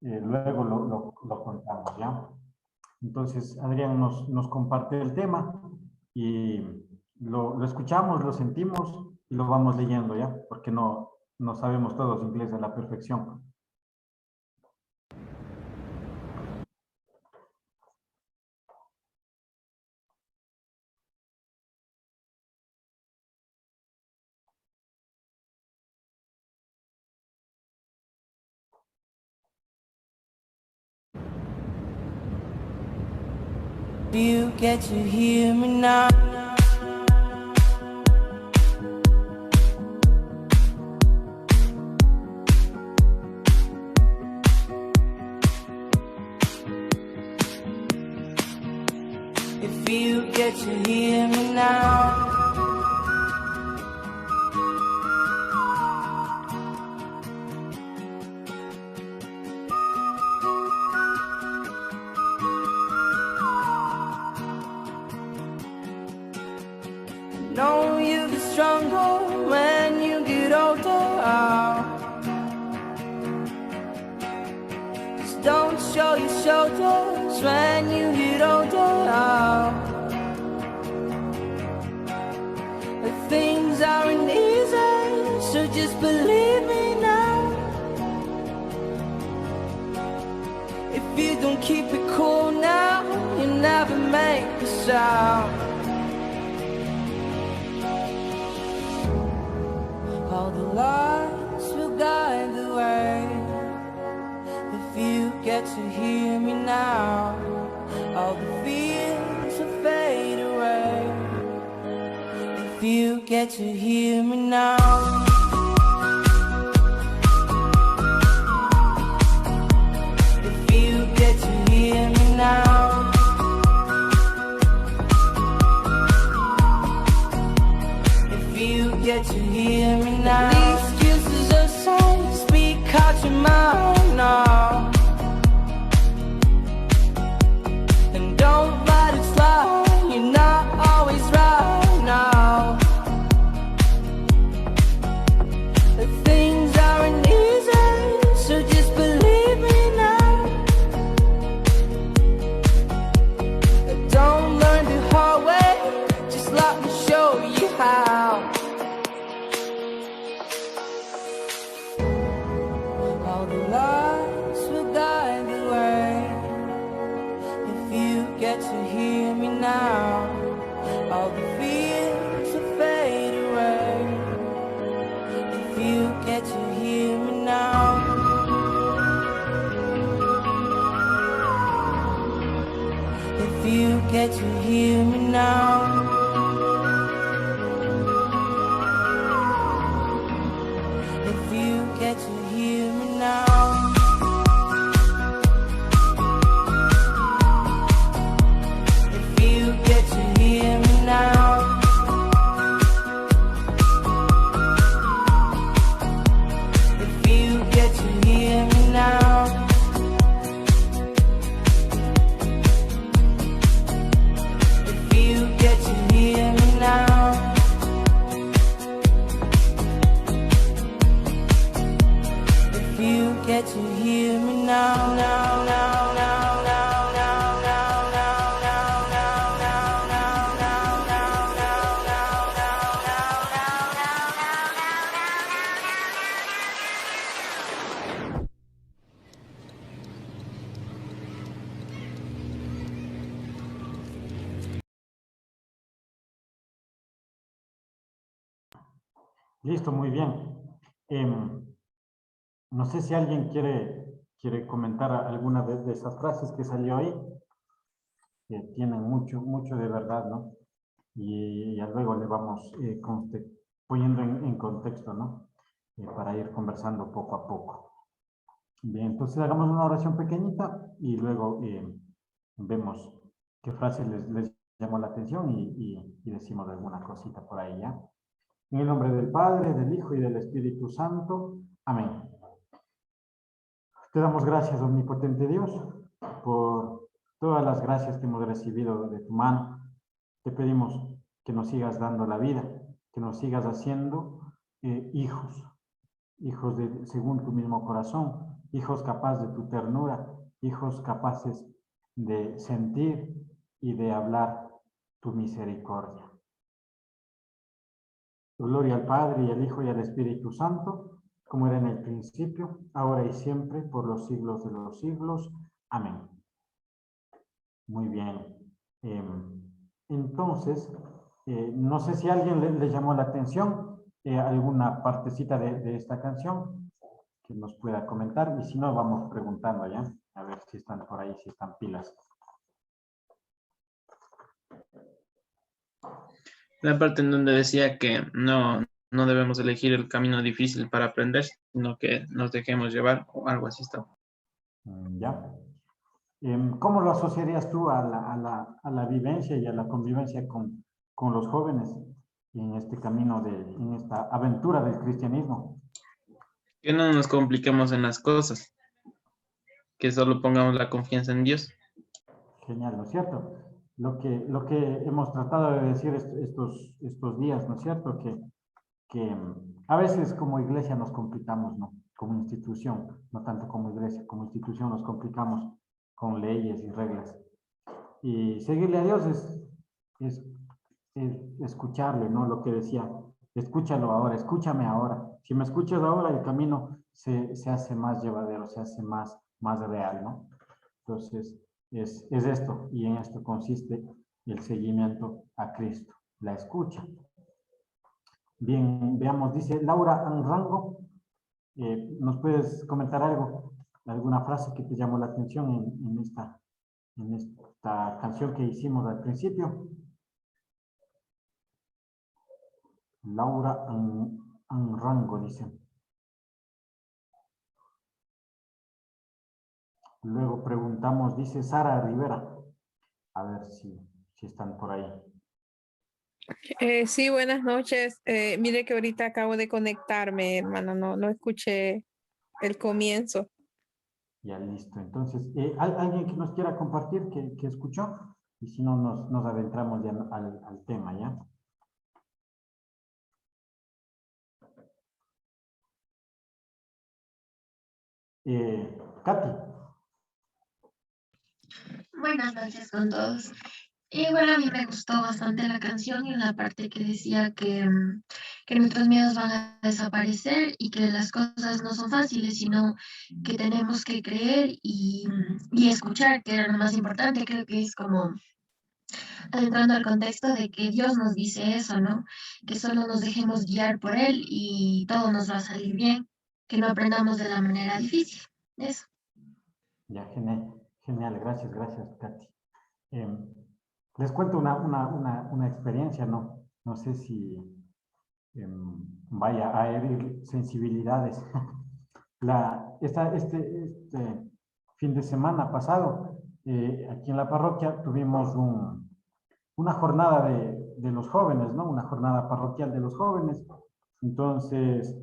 luego lo contamos, ¿ya? Entonces, Adrián nos comparte el tema y lo escuchamos, lo sentimos y lo vamos leyendo, ¿ya? Porque no sabemos todos inglés a la perfección. You get to hear me now. If you get to hear me now. Know you get stronger when you get older. Just don't show your shoulders when you get older. The things aren't easy, so just believe me now. If you don't keep it cool now, you never make a sound. All the lights will guide the way. If you get to hear me now, all the fears will fade away. If you get to hear me now. If you get to hear me now. If you get to hear me now. The excuses aside, speak out your mind now. And don't let it slide, you're not always right now. The things aren't easy, so just believe me now. Don't learn the hard way, just let me show you how. All the lights will guide the way. If you get to hear me now, all the fears will fade away. If you get to hear me now. If you get to hear me now. If you get to hear me now. If you get to hear me now. If you get to hear me now. If you get to hear me now. If you get to hear me now, now, now, now, now, now, now, now, now, now, now, now, now, now, now, Listo, muy bien. No sé si alguien quiere comentar alguna de esas frases que salió ahí, que tienen mucho de verdad, ¿no? Y ya luego le vamos poniendo en contexto, ¿no? Para ir conversando poco a poco. Bien, entonces hagamos una oración pequeñita y luego vemos qué frase les llamó la atención y decimos alguna cosita por ahí, ¿ya? En el nombre del Padre, del Hijo y del Espíritu Santo. Amén. Te damos gracias, omnipotente Dios, por todas las gracias que hemos recibido de tu mano. Te pedimos que nos sigas dando la vida, que nos sigas haciendo hijos según tu mismo corazón, hijos capaces de tu ternura, hijos capaces de sentir y de hablar tu misericordia. Gloria al Padre, y al Hijo, y al Espíritu Santo, como era en el principio, ahora y siempre, por los siglos de los siglos. Amén. Muy bien. Entonces, no sé si a alguien le llamó la atención alguna partecita de esta canción que nos pueda comentar, y si no, vamos preguntando ya, a ver si están por ahí, si están pilas. La parte en donde decía que no debemos elegir el camino difícil para aprender, sino que nos dejemos llevar, o algo así está. Ya. ¿Cómo lo asociarías tú a la vivencia y a la convivencia con los jóvenes en este camino, en esta aventura del cristianismo? Que no nos compliquemos en las cosas, que solo pongamos la confianza en Dios. Genial, ¿no es cierto? Lo que hemos tratado de decir estos días, ¿no es cierto? Que a veces como iglesia nos complicamos, ¿no? Como institución, no tanto como iglesia, como institución nos complicamos con leyes y reglas. Y seguirle a Dios es escucharle, ¿no? Lo que decía, escúchalo ahora, escúchame ahora. Si me escuchas ahora, el camino se hace más llevadero, se hace más real, ¿no? Entonces, es esto, y en esto consiste el seguimiento a Cristo, la escucha. Bien, veamos, dice Laura Anrango, ¿nos puedes comentar algo, alguna frase que te llamó la atención en esta canción que hicimos al principio? Laura Anrango, dice. Luego preguntamos, dice Sara Rivera. A ver si están por ahí. Sí, buenas noches. Mire que ahorita acabo de conectarme, hermano, no escuché el comienzo. Ya, listo. Entonces, ¿alguien que nos quiera compartir que escuchó? Y si no, nos adentramos ya al tema, ¿ya? Katy. Buenas noches con todos. Igual a mí me gustó bastante la canción y la parte que decía que nuestros miedos van a desaparecer y que las cosas no son fáciles, sino que tenemos que creer y escuchar, que era lo más importante. Creo que es como adentrando al contexto de que Dios nos dice eso, ¿no? Que solo nos dejemos guiar por Él y todo nos va a salir bien, que no aprendamos de la manera difícil. Eso. Ya, genial, gracias, Katy. Les cuento una experiencia, no sé si vaya a herir sensibilidades. Este fin de semana pasado, aquí en la parroquia tuvimos una jornada de los jóvenes, ¿no? Una jornada parroquial de los jóvenes. Entonces,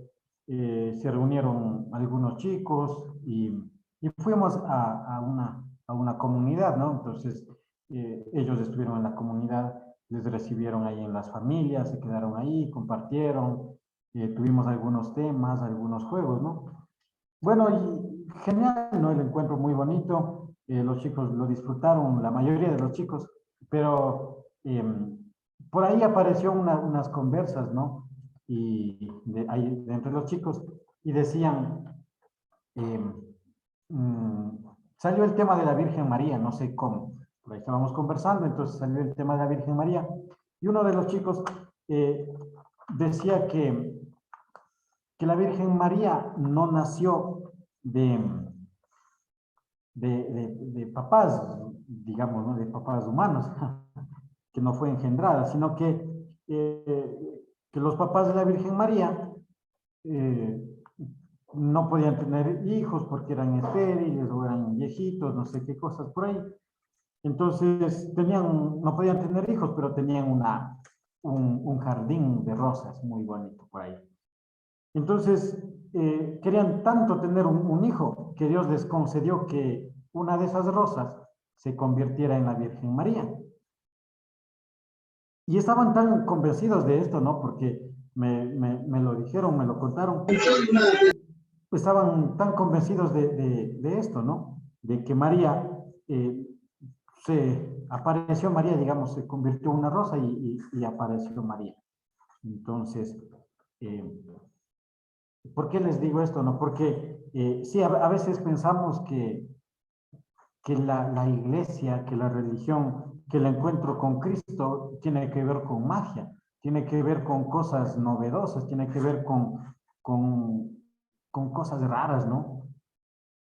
se reunieron algunos chicos y fuimos a una comunidad, ¿no? Entonces, ellos estuvieron en la comunidad, les recibieron ahí en las familias, se quedaron ahí, compartieron, tuvimos algunos temas, algunos juegos, ¿no? Bueno, y genial, ¿no? El encuentro muy bonito, los chicos lo disfrutaron, la mayoría de los chicos, pero por ahí apareció unas conversas, ¿no? Y de entre los chicos, y decían, salió el tema de la Virgen María, no sé cómo, por ahí estábamos conversando, entonces salió el tema de la Virgen María, y uno de los chicos decía que la Virgen María no nació de papás, digamos, ¿no? De papás humanos, que no fue engendrada, sino que los papás de la Virgen María no podían tener hijos porque eran estériles o eran viejitos, no sé qué cosas por ahí. Entonces no podían tener hijos, pero tenían un jardín de rosas muy bonito por ahí. Entonces, querían tanto tener un hijo que Dios les concedió que una de esas rosas se convirtiera en la Virgen María. Y estaban tan convencidos de esto, ¿no? Porque me lo dijeron, me lo contaron. estaban tan convencidos de esto, ¿no? De que María, apareció María, digamos, se convirtió en una rosa y apareció María. Entonces, ¿por qué les digo esto? No? Porque sí, a veces pensamos que la iglesia, que la religión, que el encuentro con Cristo tiene que ver con magia, tiene que ver con cosas novedosas, tiene que ver con cosas raras, ¿no?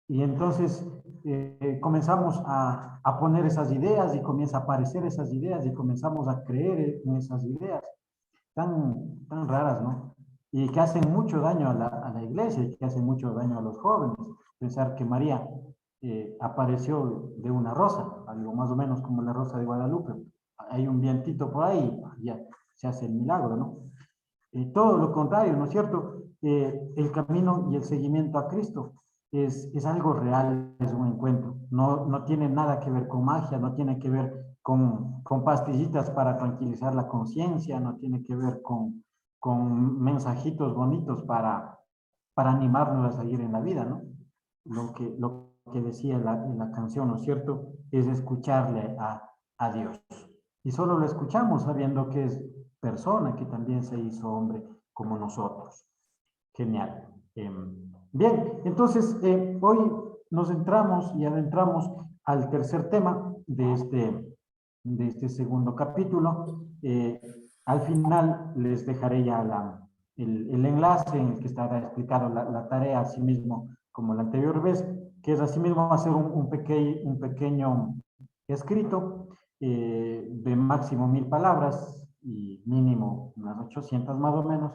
Y entonces comenzamos a poner esas ideas y comienza a aparecer esas ideas y comenzamos a creer en esas ideas tan raras, ¿no? Y que hacen mucho daño a la iglesia y que hacen mucho daño a los jóvenes. Pensar que María apareció de una rosa, algo más o menos como la rosa de Guadalupe. Hay un vientito por ahí, ya se hace el milagro, ¿no? Todo lo contrario, ¿no es cierto? El camino y el seguimiento a Cristo es algo real, es un encuentro. No tiene nada que ver con magia, no tiene que ver con pastillitas para tranquilizar la conciencia, no tiene que ver con mensajitos bonitos para animarnos a seguir en la vida, ¿no? Lo que decía en la canción, ¿no es cierto? Es escucharle a Dios. Y solo lo escuchamos sabiendo que es persona, que también se hizo hombre como nosotros. Genial. Bien, entonces hoy nos entramos y adentramos al tercer tema de este segundo capítulo. Al final les dejaré ya el enlace en el que estará explicado la tarea, así mismo como la anterior vez, que es asimismo hacer un pequeño escrito de máximo 1000 palabras y mínimo unas 800 más o menos.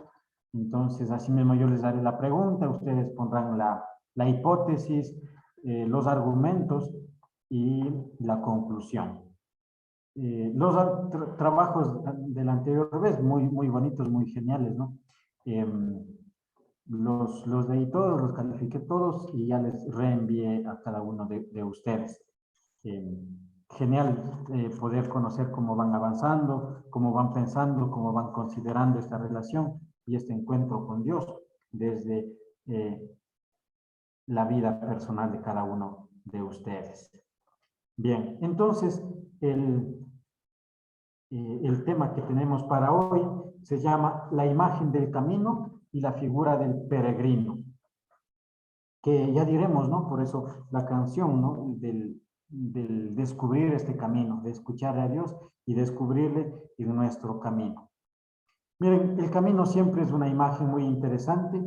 Entonces, así mismo yo les daré la pregunta, ustedes pondrán la hipótesis, los argumentos y la conclusión. Los trabajos de la anterior vez, muy bonitos, muy geniales, ¿no? Los leí todos, los califiqué todos y ya les reenvié a cada uno de ustedes. Genial poder conocer cómo van avanzando, cómo van pensando, cómo van considerando esta relación y este encuentro con Dios desde la vida personal de cada uno de ustedes. Bien, entonces el tema que tenemos para hoy se llama la imagen del camino y la figura del peregrino, que ya diremos, ¿no? Por eso la canción, ¿no? Del descubrir este camino, de escuchar a Dios y descubrirle en nuestro camino. Miren, el camino siempre es una imagen muy interesante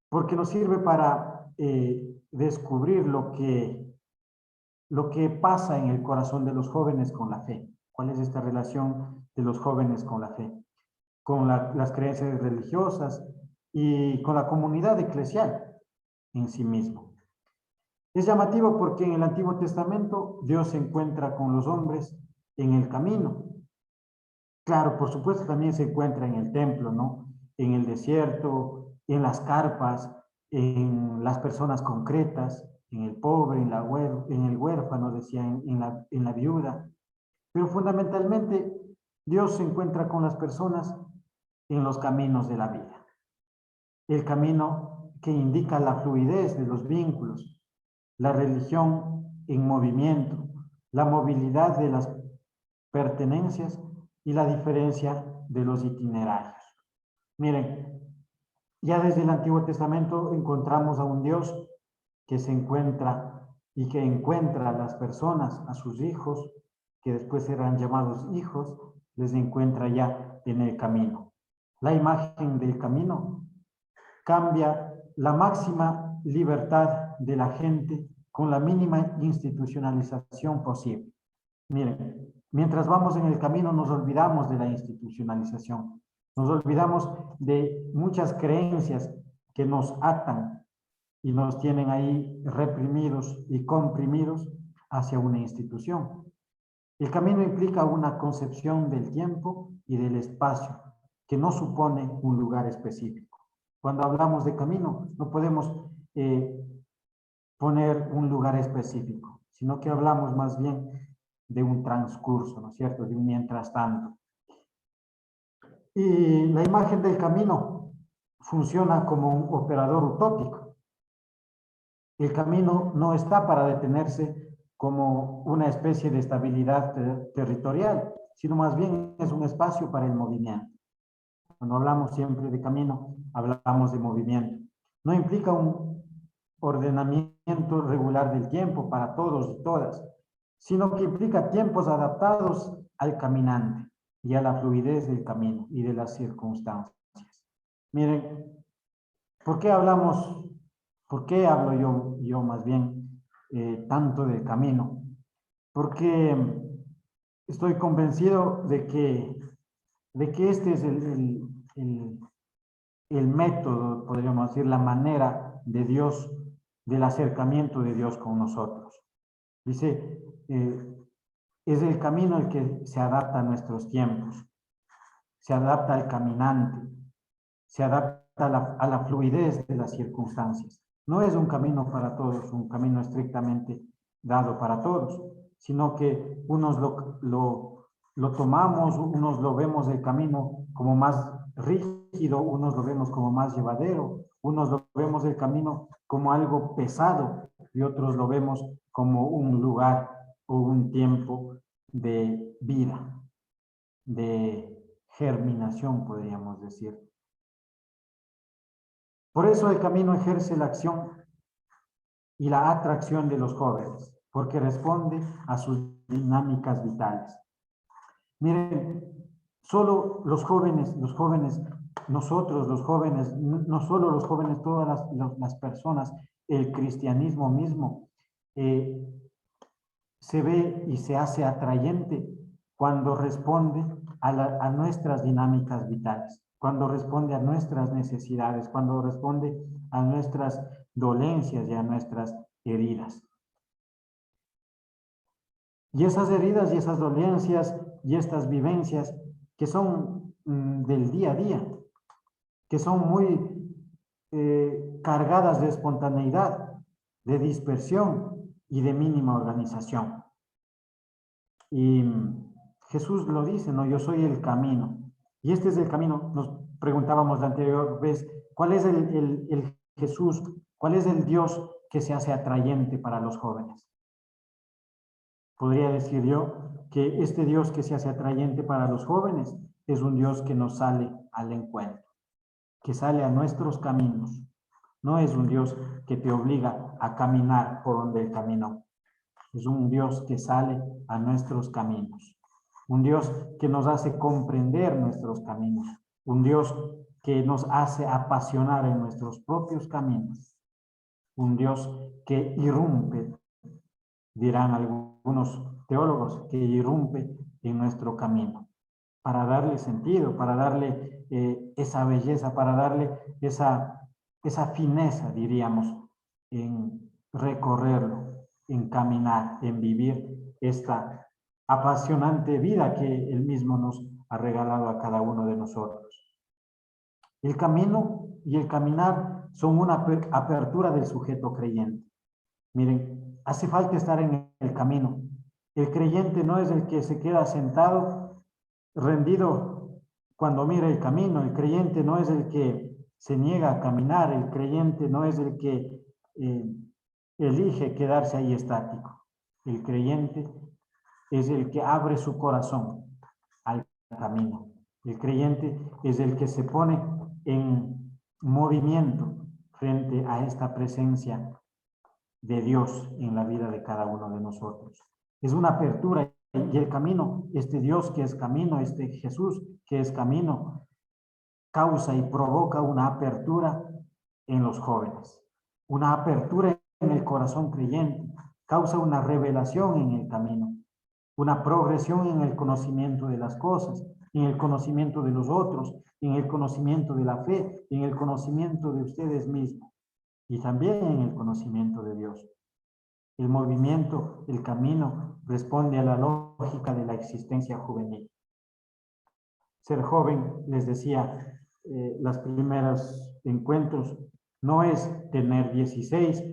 porque nos sirve para descubrir lo que pasa en el corazón de los jóvenes con la fe. ¿Cuál es esta relación de los jóvenes con la fe? Con las creencias religiosas y con la comunidad eclesial en sí mismo. Es llamativo porque en el Antiguo Testamento Dios se encuentra con los hombres en el camino. Claro, por supuesto también se encuentra en el templo, ¿no? En el desierto, en las carpas, en las personas concretas, en el pobre, en el huérfano, decía, en la viuda. Pero fundamentalmente Dios se encuentra con las personas en los caminos de la vida. El camino que indica la fluidez de los vínculos, la religión en movimiento, la movilidad de las pertenencias y la diferencia de los itinerarios. Miren, ya desde el Antiguo Testamento encontramos a un Dios que se encuentra y que encuentra a las personas, a sus hijos, que después serán llamados hijos, les encuentra ya en el camino. La imagen del camino cambia la máxima libertad de la gente con la mínima institucionalización posible. Miren, mientras vamos en el camino nos olvidamos de la institucionalización, nos olvidamos de muchas creencias que nos atan y nos tienen ahí reprimidos y comprimidos hacia una institución. El camino implica una concepción del tiempo y del espacio que no supone un lugar específico. Cuando hablamos de camino, no podemos poner un lugar específico, sino que hablamos más bien de un transcurso, ¿no es cierto? De un mientras tanto. Y la imagen del camino funciona como un operador utópico, El camino no está para detenerse como una especie de estabilidad territorial, sino más bien es un espacio para el movimiento. Cuando hablamos siempre de camino, hablamos de movimiento. No implica un ordenamiento regular del tiempo para todos y todas, sino que implica tiempos adaptados al caminante y a la fluidez del camino y de las circunstancias. Miren, ¿por qué hablo yo más bien tanto del camino? Porque estoy convencido de que este es el método, podríamos decir, la manera de Dios, del acercamiento de Dios con nosotros. Dice, es el camino el que se adapta a nuestros tiempos, se adapta al caminante, se adapta a la fluidez de las circunstancias. No es un camino para todos, un camino estrictamente dado para todos, sino que unos lo tomamos, unos lo vemos el camino como más rígido, unos lo vemos como más llevadero, unos lo vemos el camino como algo pesado y otros lo vemos como un lugar o un tiempo de vida, de germinación, podríamos decir. Por eso el camino ejerce la acción y la atracción de los jóvenes, porque responde a sus dinámicas vitales. Miren, solo los jóvenes, nosotros los jóvenes, no solo los jóvenes, todas las personas, el cristianismo mismo, se ve y se hace atrayente cuando responde a nuestras dinámicas vitales, cuando responde a nuestras necesidades, cuando responde a nuestras dolencias y a nuestras heridas. Y esas heridas y esas dolencias y estas vivencias que son del día a día, que son muy cargadas de espontaneidad, de dispersión y de mínima organización. Y Jesús lo dice, ¿no? Yo soy el camino. Y este es el camino. Nos preguntábamos la anterior vez, ¿cuál es el Jesús? ¿Cuál es el Dios que se hace atrayente para los jóvenes? Podría decir yo que este Dios que se hace atrayente para los jóvenes es un Dios que nos sale al encuentro, que sale a nuestros caminos. No es un Dios que te obliga a caminar por donde Él caminó. Es un Dios que sale a nuestros caminos. Un Dios que nos hace comprender nuestros caminos. Un Dios que nos hace apasionar en nuestros propios caminos. Un Dios que irrumpe, dirán algunos teólogos, que irrumpe en nuestro camino para darle sentido, para darle esa belleza, para darle esa fineza, diríamos, en recorrerlo, en caminar, en vivir esta apasionante vida que Él mismo nos ha regalado a cada uno de nosotros. El camino y el caminar son una apertura del sujeto creyente. Miren, hace falta estar en el camino. El creyente no es el que se queda sentado, rendido cuando mira el camino. El creyente no es el que se niega a caminar. El creyente no es el que elige quedarse ahí estático. El creyente es el que abre su corazón al camino. El creyente es el que se pone en movimiento frente a esta presencia de Dios en la vida de cada uno de nosotros. Es una apertura y el camino, este Dios que es camino, este Jesús que es camino, causa y provoca una apertura en los jóvenes, una apertura en el corazón creyente, causa una revelación en el camino, una progresión en el conocimiento de las cosas, en el conocimiento de los otros, en el conocimiento de la fe, en el conocimiento de ustedes mismos y también en el conocimiento de Dios. El movimiento, el camino, responde a la lógica de la existencia juvenil. Ser joven, les decía, los primeros encuentros, no es tener 16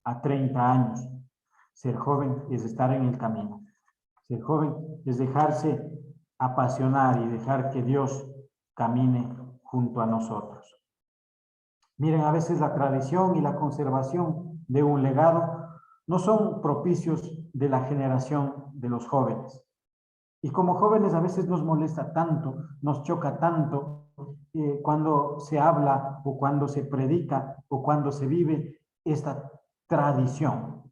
a 30 años. Ser joven es estar en el camino. Ser joven es dejarse apasionar y dejar que Dios camine junto a nosotros. Miren, a veces la tradición y la conservación de un legado, no son propicios de la generación de los jóvenes. Y como jóvenes a veces nos molesta tanto, nos choca tanto cuando se habla o cuando se predica o cuando se vive esta tradición,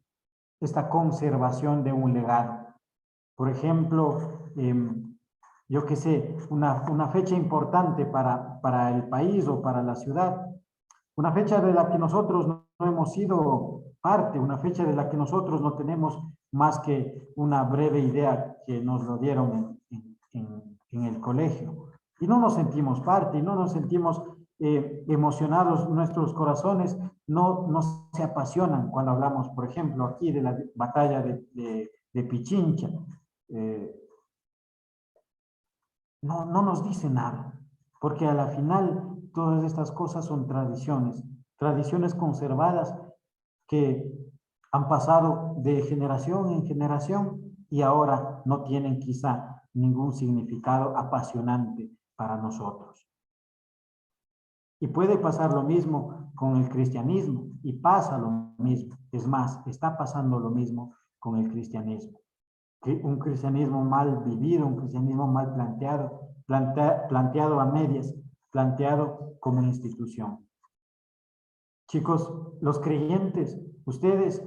esta conservación de un legado. Por ejemplo, yo qué sé, una fecha importante para el país o para la ciudad, una fecha de la que nosotros no hemos sido parte, una fecha de la que nosotros no tenemos más que una breve idea que nos lo dieron en el colegio. Y no nos sentimos parte, y no nos sentimos emocionados, nuestros corazones no se apasionan cuando hablamos, por ejemplo, aquí de la batalla de Pichincha. No nos dice nada, porque a la final todas estas cosas son tradiciones conservadas que han pasado de generación en generación y ahora no tienen quizá ningún significado apasionante para nosotros. Y puede pasar lo mismo con el cristianismo, y pasa lo mismo. Es más, está pasando lo mismo con el cristianismo. Un cristianismo mal vivido, un cristianismo mal planteado a medias, planteado como institución. Chicos, los creyentes, ustedes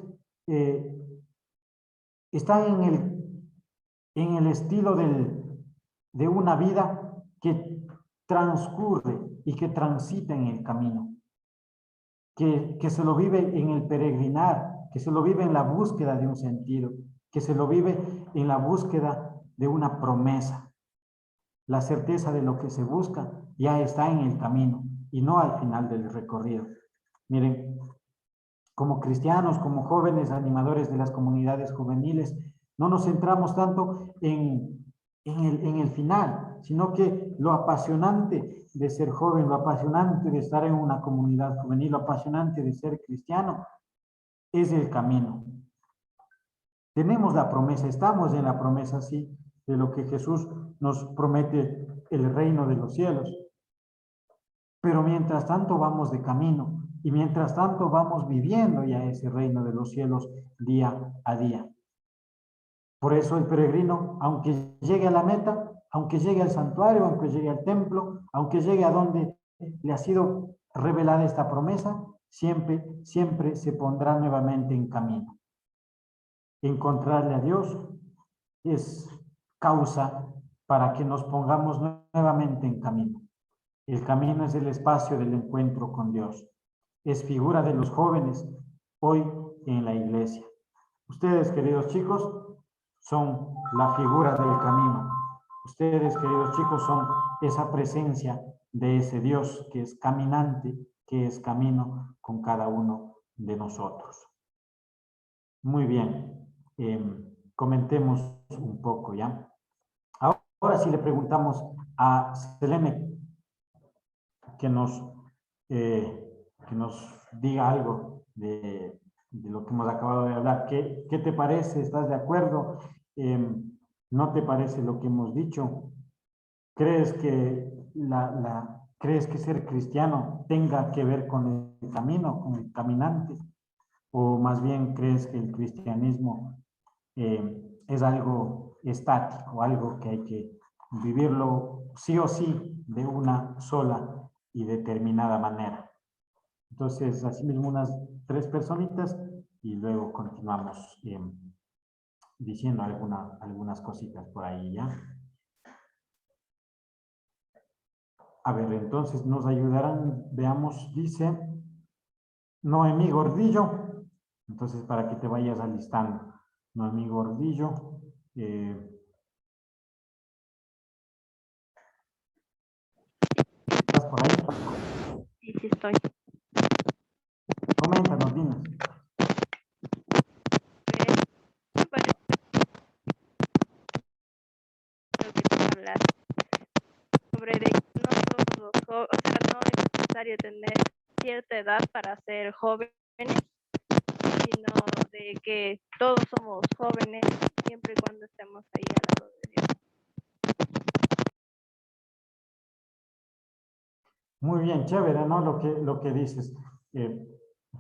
están en el estilo de una vida que transcurre y que transita en el camino, que se lo vive en el peregrinar, que se lo vive en la búsqueda de un sentido, que se lo vive en la búsqueda de una promesa. La certeza de lo que se busca ya está en el camino y no al final del recorrido. Miren, como cristianos, como jóvenes animadores de las comunidades juveniles, no nos centramos tanto en el final, sino que lo apasionante de ser joven, lo apasionante de estar en una comunidad juvenil, lo apasionante de ser cristiano, es el camino. Tenemos la promesa, estamos en la promesa, sí, de lo que Jesús nos promete, el reino de los cielos. Pero mientras tanto vamos de camino y mientras tanto vamos viviendo ya ese reino de los cielos día a día. Por eso el peregrino, aunque llegue a la meta, aunque llegue al santuario, aunque llegue al templo, aunque llegue a donde le ha sido revelada esta promesa, siempre se pondrá nuevamente en camino. Encontrarle a Dios es causa para que nos pongamos nuevamente en camino. El camino es el espacio del encuentro con Dios. Es figura de los jóvenes hoy en la iglesia. Ustedes, queridos chicos, son la figura del camino. Ustedes, queridos chicos, son esa presencia de ese Dios que es caminante, que es camino con cada uno de nosotros. Muy bien. Comentemos un poco, ¿ya? Ahora sí le preguntamos a Selene que nos diga algo de lo que hemos acabado de hablar. ¿Qué te parece? ¿Estás de acuerdo? ¿No te parece lo que hemos dicho? ¿Crees que crees que ser cristiano tenga que ver con el camino, con el caminante? ¿O más bien crees que el cristianismo es algo estático, algo que hay que vivirlo sí o sí de una sola y determinada manera? Entonces, así mismo unas 3 personitas y luego continuamos diciendo algunas cositas por ahí, ¿ya? A ver, entonces nos ayudarán, veamos, dice Noemí Gordillo. Entonces, para que te vayas alistando. Noemí Gordillo. ¿Estás por ahí? Sí, sí estoy. Coméntanos, dinos. Me parece lo que tú hablas sobre de que no todos los jóvenes, o sea, no es necesario tener cierta edad para ser jóvenes, sino de que todos somos jóvenes siempre y cuando estemos ahí al lado de Dios. Muy bien, chévere, ¿no? Lo que dices.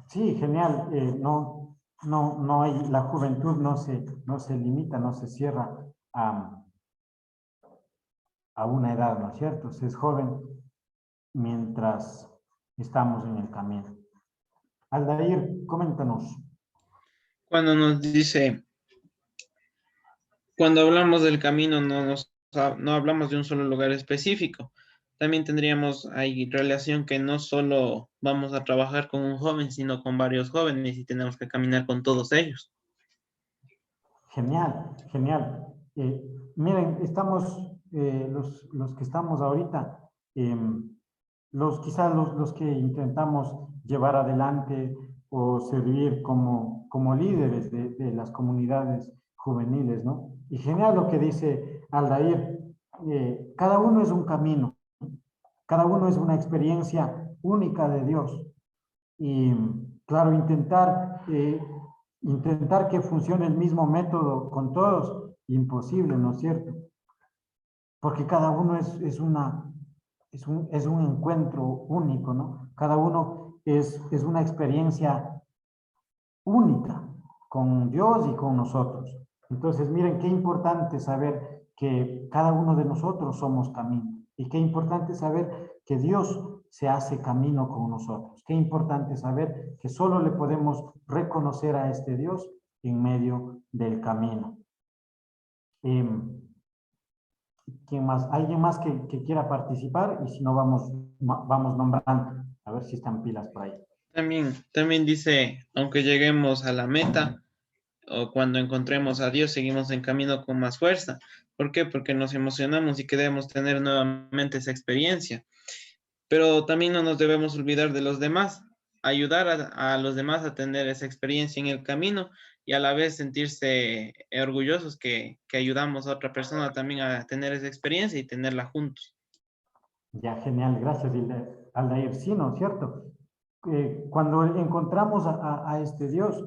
Sí, genial. No hay, la juventud no se limita, no se cierra a, a una edad, ¿no es cierto? Se es joven mientras estamos en el camino. Aldair, coméntanos. Cuando nos dice, cuando hablamos del camino, no hablamos de un solo lugar específico. También tendríamos ahí relación que no solo vamos a trabajar con un joven, sino con varios jóvenes y tenemos que caminar con todos ellos. Genial, genial. Miren, estamos, los que estamos ahorita, quizás los que intentamos llevar adelante o servir como líderes de las comunidades juveniles, ¿no? Y genial lo que dice Aldair, cada uno es un camino, cada uno es una experiencia única de Dios. Y claro, intentar que funcione el mismo método con todos, imposible, ¿no es cierto? Porque cada uno es un encuentro único, ¿no? Cada uno es una experiencia única con Dios y con nosotros. Entonces, miren qué importante saber que cada uno de nosotros somos camino. Y qué importante saber que Dios se hace camino con nosotros. Qué importante saber que solo le podemos reconocer a este Dios en medio del camino. ¿Quién más? ¿Alguien más que quiera participar? Y si no, vamos nombrando. A ver si están pilas por ahí. También dice, aunque lleguemos a la meta o cuando encontremos a Dios, seguimos en camino con más fuerza. ¿Por qué? Porque nos emocionamos y queremos tener nuevamente esa experiencia. Pero también no nos debemos olvidar de los demás, ayudar a los demás a tener esa experiencia en el camino y a la vez sentirse orgullosos que ayudamos a otra persona también a tener esa experiencia y tenerla juntos. Ya, genial, gracias, Aldair. Sí, ¿no es cierto? Cuando encontramos a este Dios,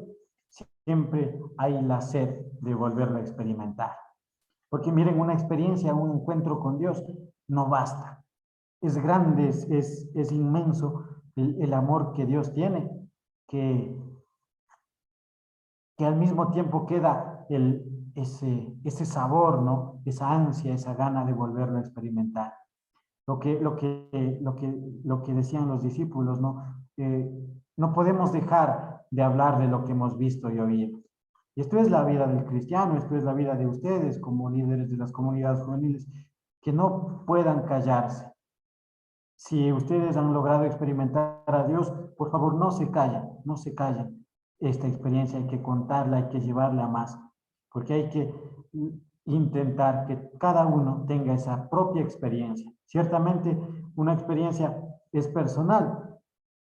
siempre hay la sed de volverlo a experimentar. Porque miren, una experiencia, un encuentro con Dios no basta. Es grande, es inmenso el amor que Dios tiene, que al mismo tiempo queda ese sabor, ¿no? Esa ansia, esa gana de volverlo a experimentar. Lo que decían los discípulos, ¿no? No podemos dejar de hablar de lo que hemos visto y oído. Y esto es la vida del cristiano, esto es la vida de ustedes como líderes de las comunidades juveniles, que no puedan callarse. Si ustedes han logrado experimentar a Dios, por favor, no se callen. Esta experiencia hay que contarla, hay que llevarla a más, porque hay que intentar que cada uno tenga esa propia experiencia. Ciertamente, una experiencia es personal,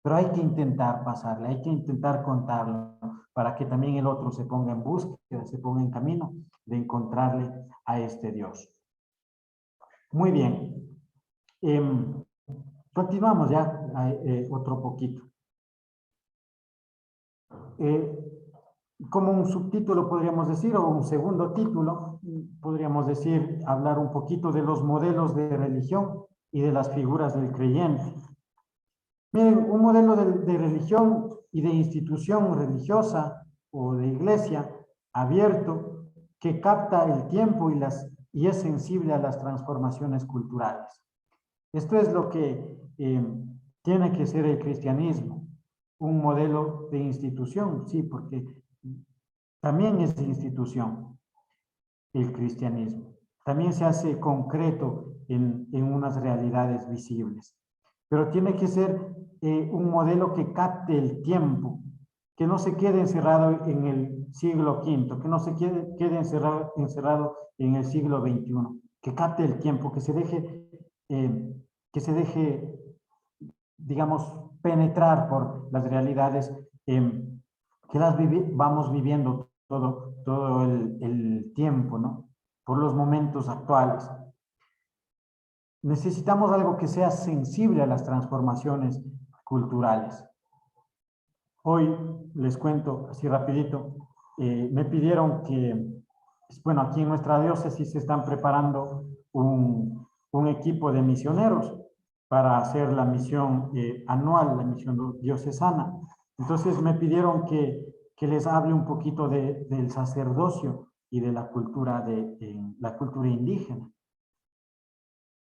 pero hay que intentar pasarla, hay que intentar contarlo, para que también el otro se ponga en búsqueda, se ponga en camino de encontrarle a este Dios. Muy bien. Continuamos ya otro poquito. Como un subtítulo podríamos decir, o un segundo título, podríamos decir, hablar un poquito de los modelos de religión y de las figuras del creyente. Miren, un modelo de religión y de institución religiosa o de iglesia abierto que capta el tiempo y es sensible a las transformaciones culturales. Esto es lo que tiene que ser el cristianismo, un modelo de institución, sí, porque también es institución el cristianismo. También se hace concreto en unas realidades visibles. Pero tiene que ser un modelo que capte el tiempo, que no se quede encerrado en el siglo V, que no se quede encerrado en el siglo XXI, que capte el tiempo, que se deje, digamos, penetrar por las realidades que vamos viviendo todo el tiempo, ¿no? Por los momentos actuales. Necesitamos algo que sea sensible a las transformaciones culturales. Hoy les cuento así rapidito, me pidieron que, bueno, aquí en nuestra diócesis se están preparando un equipo de misioneros para hacer la misión anual, la misión diocesana. Entonces me pidieron que les hable un poquito del sacerdocio y de la cultura, la cultura indígena.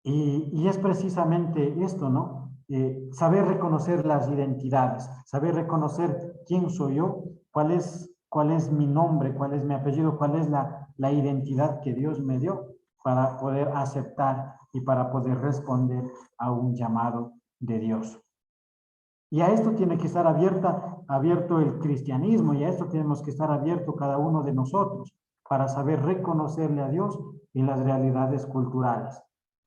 Y es precisamente esto, ¿no? Saber reconocer las identidades, saber reconocer quién soy yo, cuál es mi nombre, cuál es mi apellido, cuál es la identidad que Dios me dio para poder aceptar y para poder responder a un llamado de Dios. Y a esto tiene que estar abierto el cristianismo, y a esto tenemos que estar abierto cada uno de nosotros para saber reconocerle a Dios en las realidades culturales,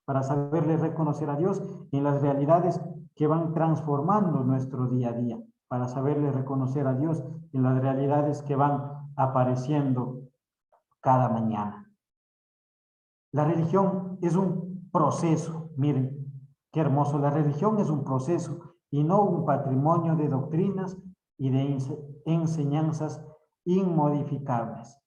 para saberle reconocer a Dios en las realidades que van transformando nuestro día a día, para saberle reconocer a Dios en las realidades que van apareciendo cada mañana. La religión es un proceso, miren, qué hermoso, la religión es un proceso y no un patrimonio de doctrinas y de enseñanzas inmodificables.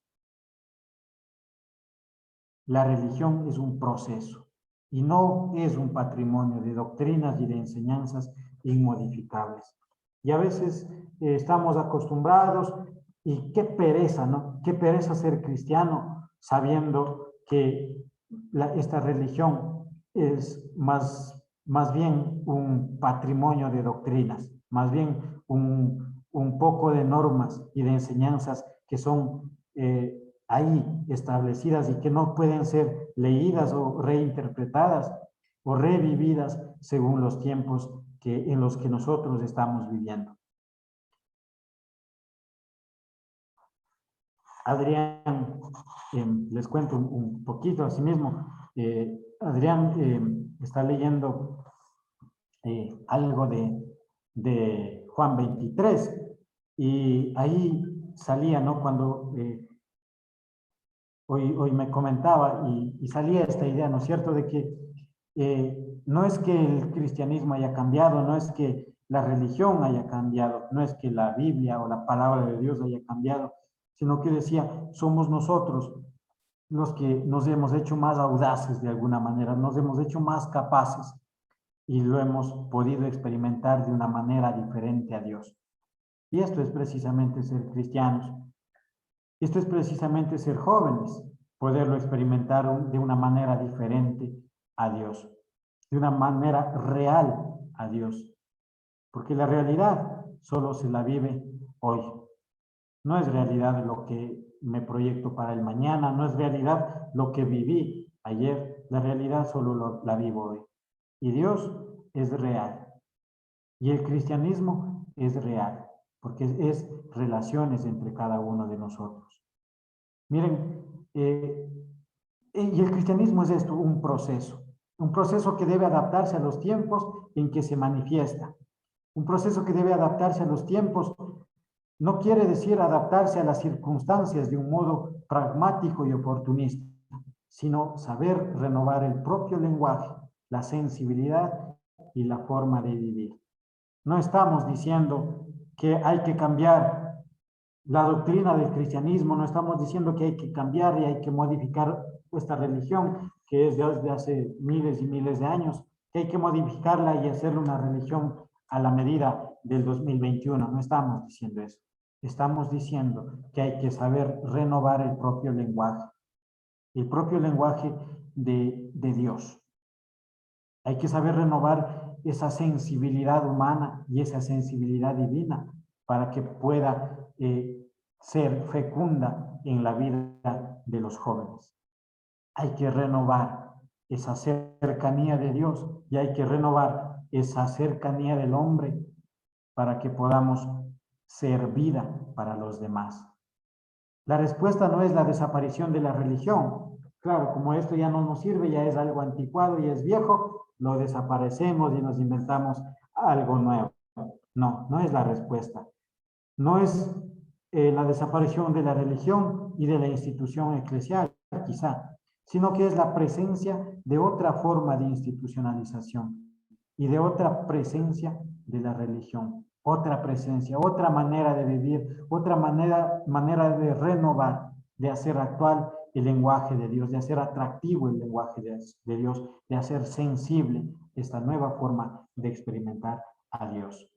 La religión es un proceso y no es un patrimonio de doctrinas y de enseñanzas inmodificables. Y a veces estamos acostumbrados, y qué pereza, ¿no? Qué pereza ser cristiano sabiendo que esta religión es más bien un patrimonio de doctrinas, más bien un poco de normas y de enseñanzas que son ahí establecidas y que no pueden ser leídas o reinterpretadas o revividas según los tiempos en los que nosotros estamos viviendo. Adrián, les cuento un poquito a sí mismo. Adrián está leyendo algo de Juan 23 y ahí salía, ¿no? Cuando hoy me comentaba y salía esta idea, ¿no es cierto?, de que no es que el cristianismo haya cambiado, no es que la religión haya cambiado, no es que la Biblia o la palabra de Dios haya cambiado, sino que decía, somos nosotros los que nos hemos hecho más audaces de alguna manera, nos hemos hecho más capaces y lo hemos podido experimentar de una manera diferente a Dios. Y esto es precisamente ser cristianos. Esto es precisamente ser jóvenes, poderlo experimentar de una manera diferente a Dios, de una manera real a Dios. Porque la realidad solo se la vive hoy. No es realidad lo que me proyecto para el mañana, no es realidad lo que viví ayer, la realidad solo la vivo hoy. Y Dios es real. Y el cristianismo es real, porque es relaciones entre cada uno de nosotros. Miren, y el cristianismo es esto, un proceso que debe adaptarse a los tiempos en que se manifiesta, un proceso que debe adaptarse a los tiempos. No quiere decir adaptarse a las circunstancias de un modo pragmático y oportunista, sino saber renovar el propio lenguaje, la sensibilidad y la forma de vivir. No estamos diciendo que hay que cambiar la doctrina del cristianismo, no estamos diciendo que hay que cambiar y hay que modificar esta religión, que es desde hace miles y miles de años, que hay que modificarla y hacerla una religión a la medida del 2021. No estamos diciendo eso. Estamos diciendo que hay que saber renovar el propio lenguaje de Dios. Hay que saber renovar esa sensibilidad humana y esa sensibilidad divina para que pueda ser fecunda en la vida de los jóvenes. Hay que renovar esa cercanía de Dios y hay que renovar esa cercanía del hombre para que podamos ser vida para los demás. La respuesta no es la desaparición de la religión. Claro, como esto ya no nos sirve, ya es algo anticuado y es viejo, lo desaparecemos y nos inventamos algo nuevo. No, no es la respuesta. No es la desaparición de la religión y de la institución eclesial, quizá, sino que es la presencia de otra forma de institucionalización y de otra presencia de la religión, otra presencia, otra manera de vivir, otra manera de renovar, de hacer actual el lenguaje de Dios, de hacer atractivo el lenguaje de Dios, de hacer sensible esta nueva forma de experimentar a Dios.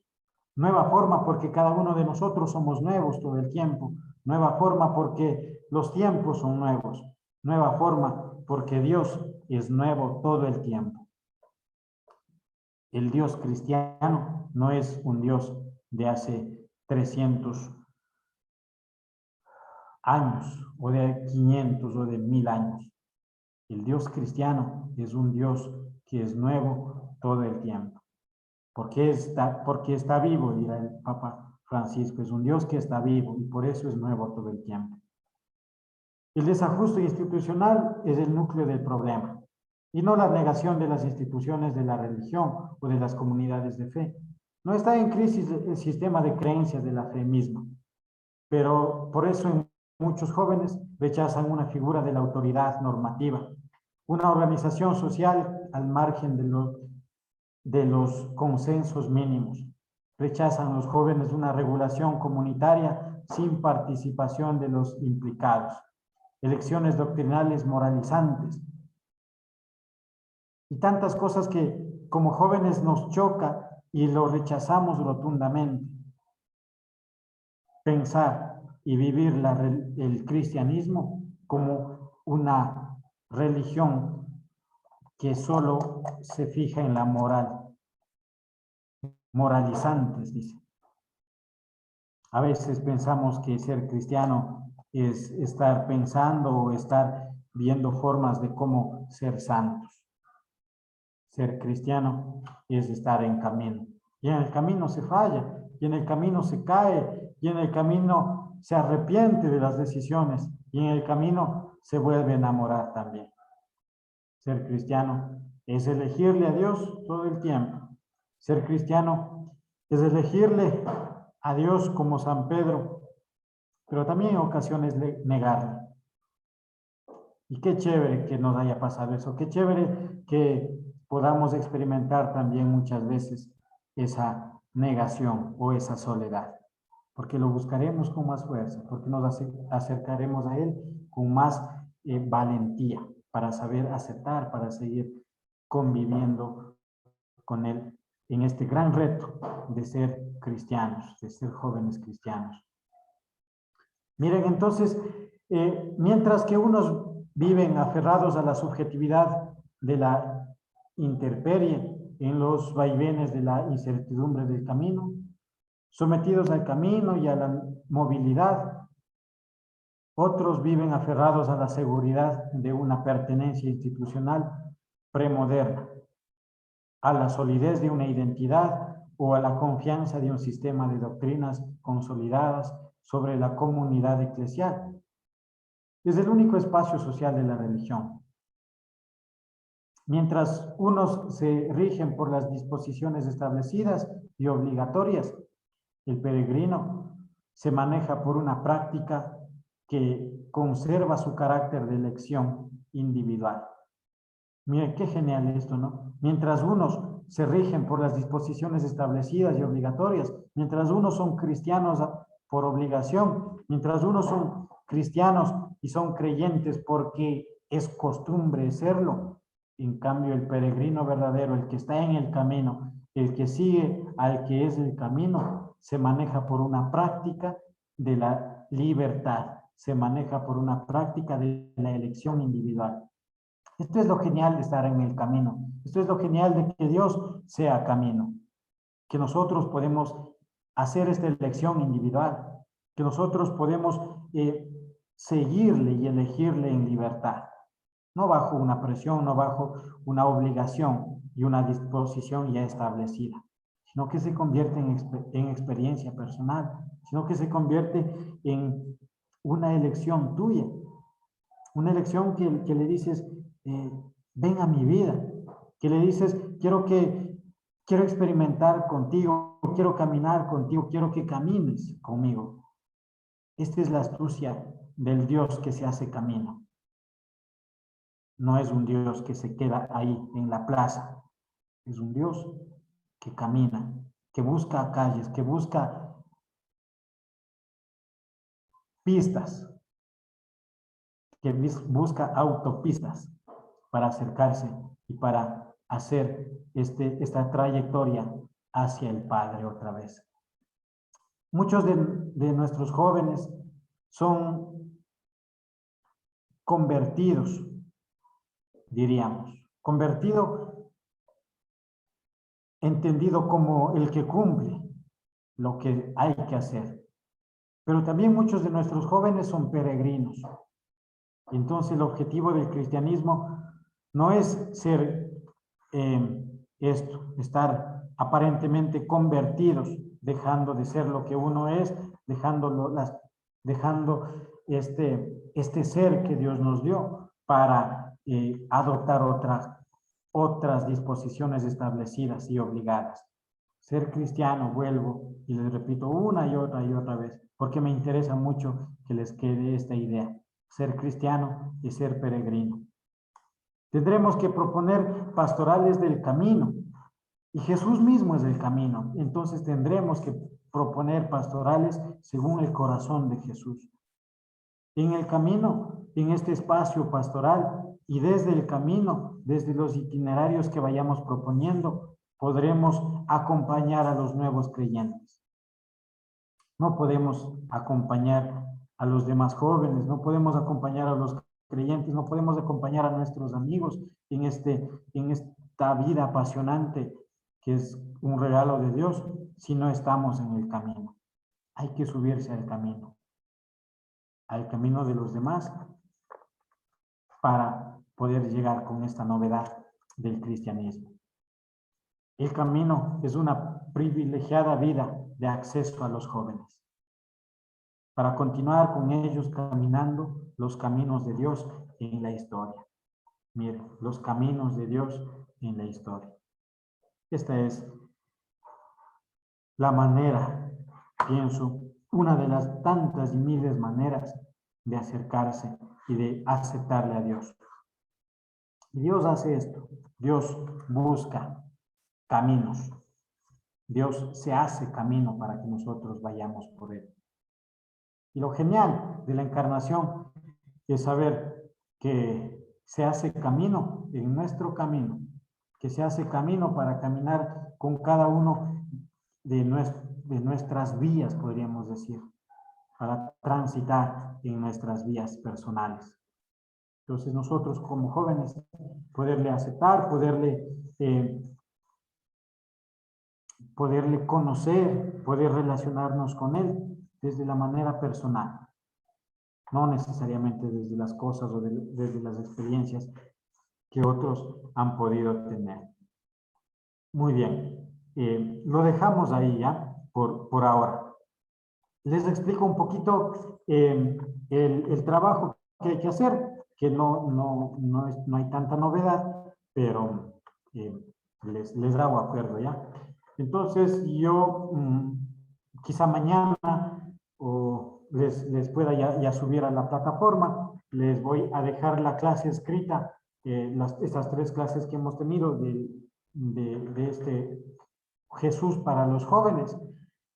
Nueva forma porque cada uno de nosotros somos nuevos todo el tiempo. Nueva forma porque los tiempos son nuevos. Nueva forma porque Dios es nuevo todo el tiempo. El Dios cristiano no es un Dios de hace 300 años o de 500 o de 1000 años. El Dios cristiano es un Dios que es nuevo todo el tiempo. Porque está vivo, dirá el Papa Francisco. Es un Dios que está vivo y por eso es nuevo todo el tiempo. El desajuste institucional es el núcleo del problema y no la negación de las instituciones de la religión o de las comunidades de fe. No está en crisis el sistema de creencias de la fe misma, pero por eso muchos jóvenes rechazan una figura de la autoridad normativa, una organización social al margen de los consensos mínimos. Rechazan los jóvenes una regulación comunitaria sin participación de los implicados. Elecciones doctrinales moralizantes. Y tantas cosas que como jóvenes nos choca y lo rechazamos rotundamente. Pensar y vivir el cristianismo como una religión que solo se fija en la moral. Moralizantes, dice. A veces pensamos que ser cristiano es estar pensando o estar viendo formas de cómo ser santos. Ser cristiano es estar en camino. Y en el camino se falla, y en el camino se cae, y en el camino se arrepiente de las decisiones, y en el camino se vuelve a enamorar también. Ser cristiano es elegirle a Dios todo el tiempo. Ser cristiano es elegirle a Dios como San Pedro, pero también en ocasiones negarle. Y qué chévere que nos haya pasado eso, qué chévere que podamos experimentar también muchas veces esa negación o esa soledad, porque lo buscaremos con más fuerza, porque nos acercaremos a Él con más valentía para saber aceptar, para seguir conviviendo con Él en este gran reto de ser cristianos, de ser jóvenes cristianos. Miren, entonces, mientras que unos viven aferrados a la subjetividad de la intemperie en los vaivenes de la incertidumbre del camino, sometidos al camino y a la movilidad, otros viven aferrados a la seguridad de una pertenencia institucional premoderna, a la solidez de una identidad o a la confianza de un sistema de doctrinas consolidadas sobre la comunidad eclesial. Es el único espacio social de la religión. Mientras unos se rigen por las disposiciones establecidas y obligatorias, el peregrino se maneja por una práctica que conserva su carácter de elección individual. Miren, qué genial esto, ¿no? Mientras unos se rigen por las disposiciones establecidas y obligatorias, mientras unos son cristianos por obligación, mientras unos son cristianos y son creyentes porque es costumbre serlo, en cambio el peregrino verdadero, el que está en el camino, el que sigue al que es el camino, se maneja por una práctica de la libertad, se maneja por una práctica de la elección individual. Esto es lo genial de estar en el camino. Esto es lo genial de que Dios sea camino. Que nosotros podemos hacer esta elección individual. Que nosotros podemos seguirle y elegirle en libertad. No bajo una presión, no bajo una obligación y una disposición ya establecida. Sino que se convierte en experiencia personal. Sino que se convierte en una elección tuya. Una elección que le dices, ven a mi vida, que le dices, quiero experimentar contigo, quiero caminar contigo, quiero que camines conmigo. Esta es la astucia del Dios que se hace camino. No es un Dios que se queda ahí en la plaza, es un Dios que camina, que busca calles, que busca pistas, que busca autopistas para acercarse y para hacer esta trayectoria hacia el Padre otra vez. Muchos de nuestros jóvenes son convertidos, diríamos. Convertido, entendido como el que cumple lo que hay que hacer. Pero también muchos de nuestros jóvenes son peregrinos. Entonces el objetivo del cristianismo no es ser estar aparentemente convertidos, dejando de ser lo que uno es, dejando este ser que Dios nos dio para adoptar otras disposiciones establecidas y obligadas. Ser cristiano, vuelvo y les repito una y otra vez, porque me interesa mucho que les quede esta idea. Ser cristiano y ser peregrino. Tendremos que proponer pastorales del camino, y Jesús mismo es el camino. Entonces tendremos que proponer pastorales según el corazón de Jesús. En el camino, en este espacio pastoral y desde el camino, desde los itinerarios que vayamos proponiendo, podremos acompañar a los nuevos creyentes. No podemos acompañar a los demás jóvenes, no podemos acompañar a los creyentes, no podemos acompañar a nuestros amigos en esta vida apasionante que es un regalo de Dios si no estamos en el camino. Hay que subirse al camino de los demás para poder llegar con esta novedad del cristianismo. El camino es una privilegiada vida de acceso a los jóvenes, para continuar con ellos caminando los caminos de Dios en la historia. Miren, los caminos de Dios en la historia. Esta es la manera, pienso, una de las tantas y miles maneras de acercarse y de aceptarle a Dios. Y Dios hace esto. Dios busca caminos. Dios se hace camino para que nosotros vayamos por él. Y lo genial de la encarnación es saber que se hace camino en nuestro camino, que se hace camino para caminar con cada uno de nuestras vías, podríamos decir, para transitar en nuestras vías personales. Entonces nosotros como jóvenes, poderle aceptar, poderle conocer, poder relacionarnos con él desde la manera personal, no necesariamente desde las cosas o desde las experiencias que otros han podido tener. Muy bien, lo dejamos ahí ya, por ahora. Les explico un poquito el trabajo que hay que hacer, que no hay tanta novedad, pero les hago acuerdo ya. Entonces yo quizá mañana o les pueda ya subir a la plataforma, les voy a dejar la clase escrita, estas 3 clases que hemos tenido de este Jesús para los jóvenes.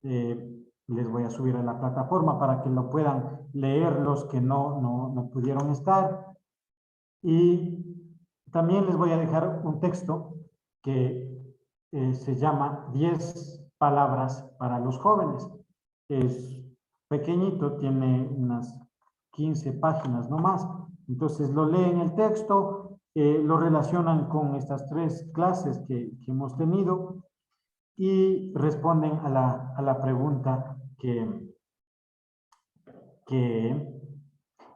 Les voy a subir a la plataforma para que lo puedan leer los que no pudieron estar. Y también les voy a dejar un texto que se llama 10 palabras para los jóvenes. Es pequeñito, tiene unas 15 páginas no más. Entonces lo leen el texto, lo relacionan con estas 3 clases que hemos tenido y responden a la pregunta que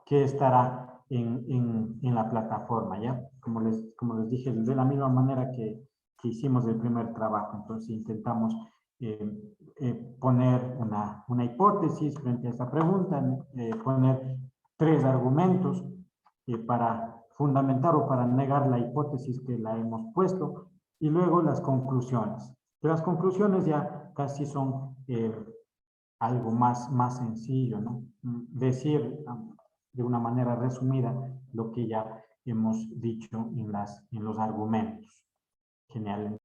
estará en la plataforma, ¿ya? Como les dije, de la misma manera que hicimos el primer trabajo. Entonces intentamos poner una hipótesis frente a esta pregunta, poner 3 argumentos para fundamentar o para negar la hipótesis que la hemos puesto, y luego las conclusiones. Las conclusiones ya casi son algo más sencillo, ¿no? Decir de una manera resumida lo que ya hemos dicho en los argumentos. Genial.